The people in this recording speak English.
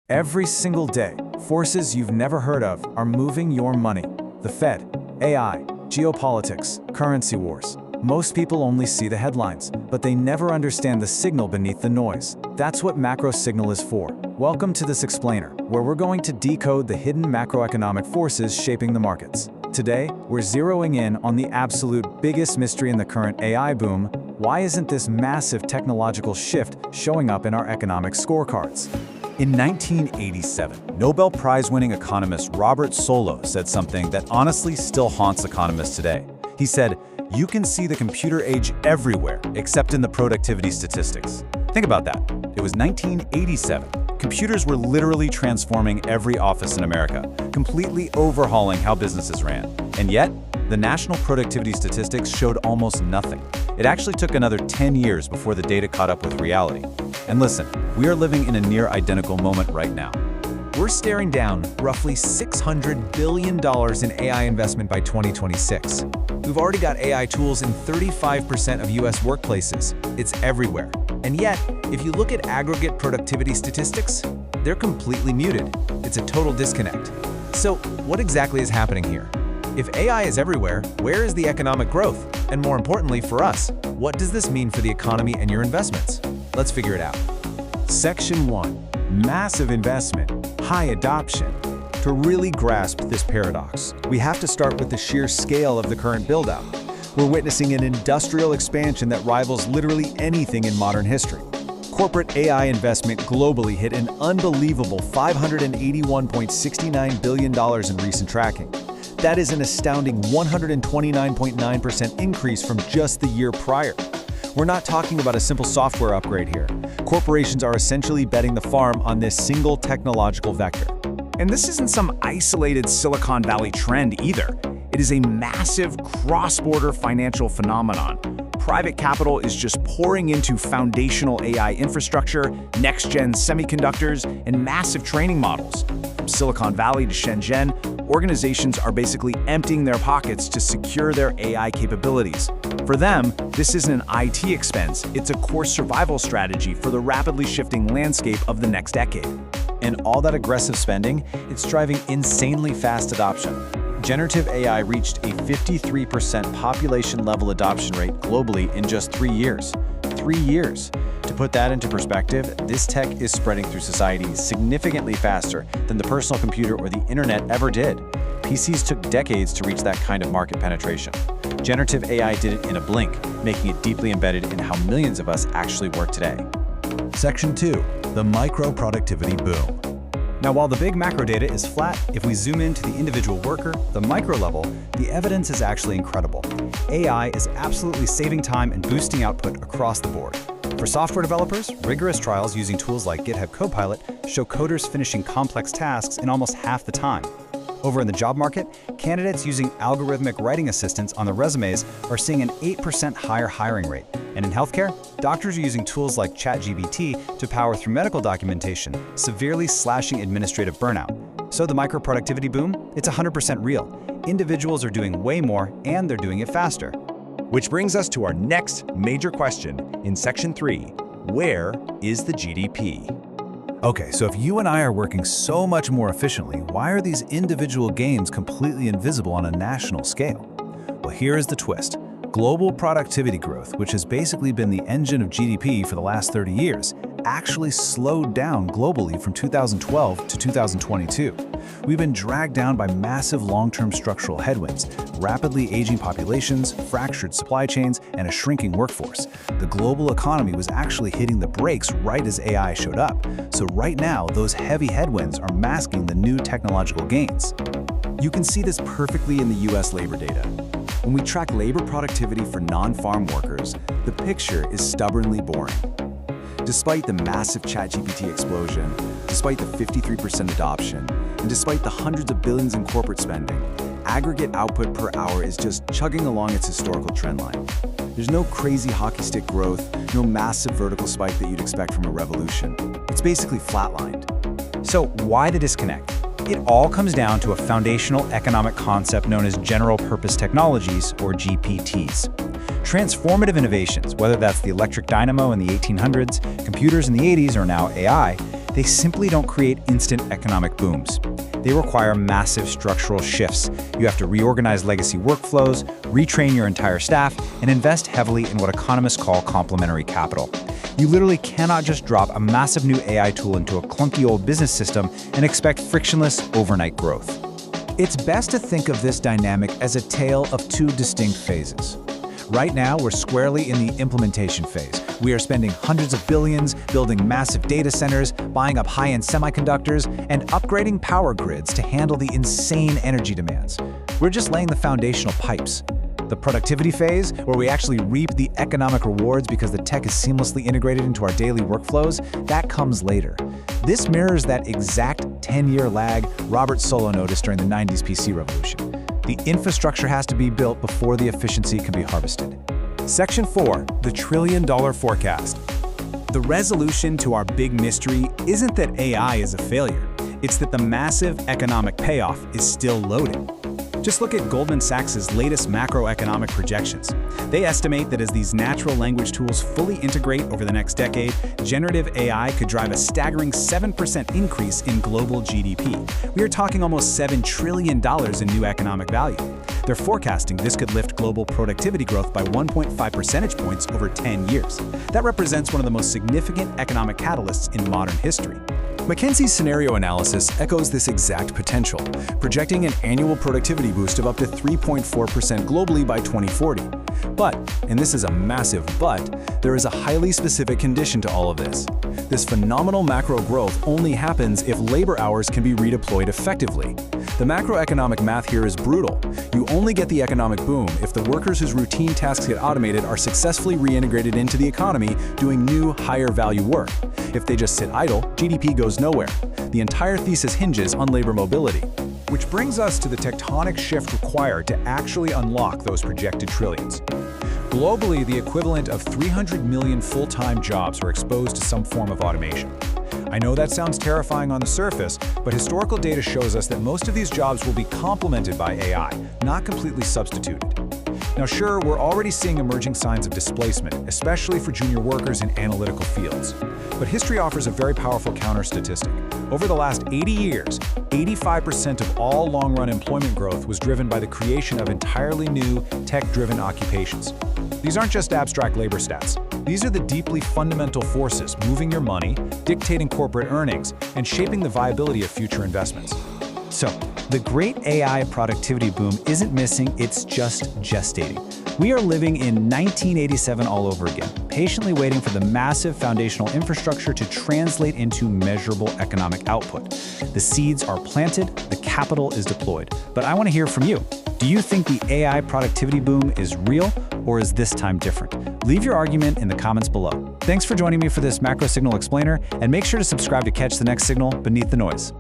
Every single day, forces you've never heard of are moving your money. The Fed, AI, geopolitics, currency wars. Most people only see the headlines, but they never understand the signal beneath the noise. That's what MacroSignal is for. Welcome to this explainer, where we're going to decode the hidden macroeconomic forces shaping the markets. Today, we're zeroing in on the absolute biggest mystery in the current AI boom. Why isn't this massive technological shift showing up in our economic scorecards? In 1987, Nobel Prize-winning economist Robert Solow said something that honestly still haunts economists today. He said, "You can see the computer age everywhere, except in the productivity statistics." Think about that. It was 1987. Computers were literally transforming every office in America, completely overhauling how businesses ran. And yet, the national productivity statistics showed almost nothing. It actually took another 10 years before the data caught up with reality. And listen, we are living in a near-identical moment right now. We're staring down roughly $600 billion in AI investment by 2026. We've already got AI tools in 35% of US workplaces. It's everywhere. And yet, if you look at aggregate productivity statistics, they're completely muted. It's a total disconnect. So, what exactly is happening here? If AI is everywhere, where is the economic growth? And more importantly for us, what does this mean for the economy and your investments? Let's figure it out. Section 1. Massive investment, high adoption. To really grasp this paradox, we have to start with the sheer scale of the current build-out. We're witnessing an industrial expansion that rivals literally anything in modern history. Corporate AI investment globally hit an unbelievable $581.69 billion in recent tracking. That is an astounding 129.9% increase from just the year prior. We're not talking about a simple software upgrade here. Corporations are essentially betting the farm on this single technological vector. And this isn't some isolated Silicon Valley trend either. It is a massive cross-border financial phenomenon. Private capital is just pouring into foundational AI infrastructure, next-gen semiconductors, and massive training models. From Silicon Valley to Shenzhen, organizations are basically emptying their pockets to secure their AI capabilities. For them, this isn't an IT expense, it's a core survival strategy for the rapidly shifting landscape of the next decade. And all that aggressive spending, it's driving insanely fast adoption. Generative AI reached a 53% population-level adoption rate globally in just 3 years. 3 years. To put that into perspective, this tech is spreading through society significantly faster than the personal computer or the internet ever did. PCs took decades to reach that kind of market penetration. Generative AI did it in a blink, making it deeply embedded in how millions of us actually work today. Section 2. The micro-productivity boom. Now, while the big macro data is flat, if we zoom into the individual worker, the micro level, the evidence is actually incredible. AI is absolutely saving time and boosting output across the board. For software developers, rigorous trials using tools like GitHub Copilot show coders finishing complex tasks in almost half the time. Over in the job market, candidates using algorithmic writing assistants on their resumes are seeing an 8% higher hiring rate. And in healthcare, doctors are using tools like ChatGPT to power through medical documentation, severely slashing administrative burnout. So the micro-productivity boom, it's 100% real. Individuals are doing way more, and they're doing it faster. Which brings us to our next major question in Section 3. Where is the GDP? Okay, so if you and I are working so much more efficiently, why are these individual gains completely invisible on a national scale? Well, here is the twist. Global productivity growth, which has basically been the engine of GDP for the last 30 years, actually slowed down globally from 2012 to 2022. We've been dragged down by massive long-term structural headwinds, rapidly aging populations, fractured supply chains, and a shrinking workforce. The global economy was actually hitting the brakes right as AI showed up. So right now, those heavy headwinds are masking the new technological gains. You can see this perfectly in the US labor data. When we track labor productivity for non-farm workers, the picture is stubbornly boring. Despite the massive ChatGPT explosion, despite the 53% adoption, and despite the hundreds of billions in corporate spending, aggregate output per hour is just chugging along its historical trend line. There's no crazy hockey stick growth, no massive vertical spike that you'd expect from a revolution. It's basically flatlined. So why the disconnect? It all comes down to a foundational economic concept known as general-purpose technologies, or GPTs. Transformative innovations, whether that's the electric dynamo in the 1800s, computers in the 80s, or now AI, they simply don't create instant economic booms. They require massive structural shifts. You have to reorganize legacy workflows, retrain your entire staff, and invest heavily in what economists call complementary capital. You literally cannot just drop a massive new AI tool into a clunky old business system and expect frictionless overnight growth. It's best to think of this dynamic as a tale of two distinct phases. Right now, we're squarely in the implementation phase. We are spending hundreds of billions, building massive data centers, buying up high-end semiconductors, and upgrading power grids to handle the insane energy demands. We're just laying the foundational pipes. The productivity phase, where we actually reap the economic rewards because the tech is seamlessly integrated into our daily workflows, that comes later. This mirrors that exact 10-year lag Robert Solow noticed during the 90s PC revolution. The infrastructure has to be built before the efficiency can be harvested. Section 4, the trillion-dollar forecast. The resolution to our big mystery isn't that AI is a failure. It's that the massive economic payoff is still loaded. Just look at Goldman Sachs' latest macroeconomic projections. They estimate that as these natural language tools fully integrate over the next decade, generative AI could drive a staggering 7% increase in global GDP. We are talking almost $7 trillion in new economic value. They're forecasting this could lift global productivity growth by 1.5 percentage points over 10 years. That represents one of the most significant economic catalysts in modern history. McKinsey's scenario analysis echoes this exact potential, projecting an annual productivity boost of up to 3.4% globally by 2040. But, and this is a massive but, there is a highly specific condition to all of this. This phenomenal macro growth only happens if labor hours can be redeployed effectively. The macroeconomic math here is brutal. You only get the economic boom if the workers whose routine tasks get automated are successfully reintegrated into the economy doing new, higher-value work. If they just sit idle, GDP goes nowhere. The entire thesis hinges on labor mobility. Which brings us to the tectonic shift required to actually unlock those projected trillions. Globally, the equivalent of 300 million full-time jobs are exposed to some form of automation. I know that sounds terrifying on the surface, but historical data shows us that most of these jobs will be complemented by AI, not completely substituted. Now sure, we're already seeing emerging signs of displacement, especially for junior workers in analytical fields. But history offers a very powerful counter statistic. Over the last 80 years, 85% of all long-run employment growth was driven by the creation of entirely new, tech-driven occupations. These aren't just abstract labor stats. These are the deeply fundamental forces moving your money, dictating corporate earnings, and shaping the viability of future investments. So, the great AI productivity boom isn't missing, it's just gestating. We are living in 1987 all over again, patiently waiting for the massive foundational infrastructure to translate into measurable economic output. The seeds are planted, the capital is deployed. But I want to hear from you. Do you think the AI productivity boom is real, or is this time different? Leave your argument in the comments below. Thanks for joining me for this MacroSignal explainer, and make sure to subscribe to catch the next signal beneath the noise.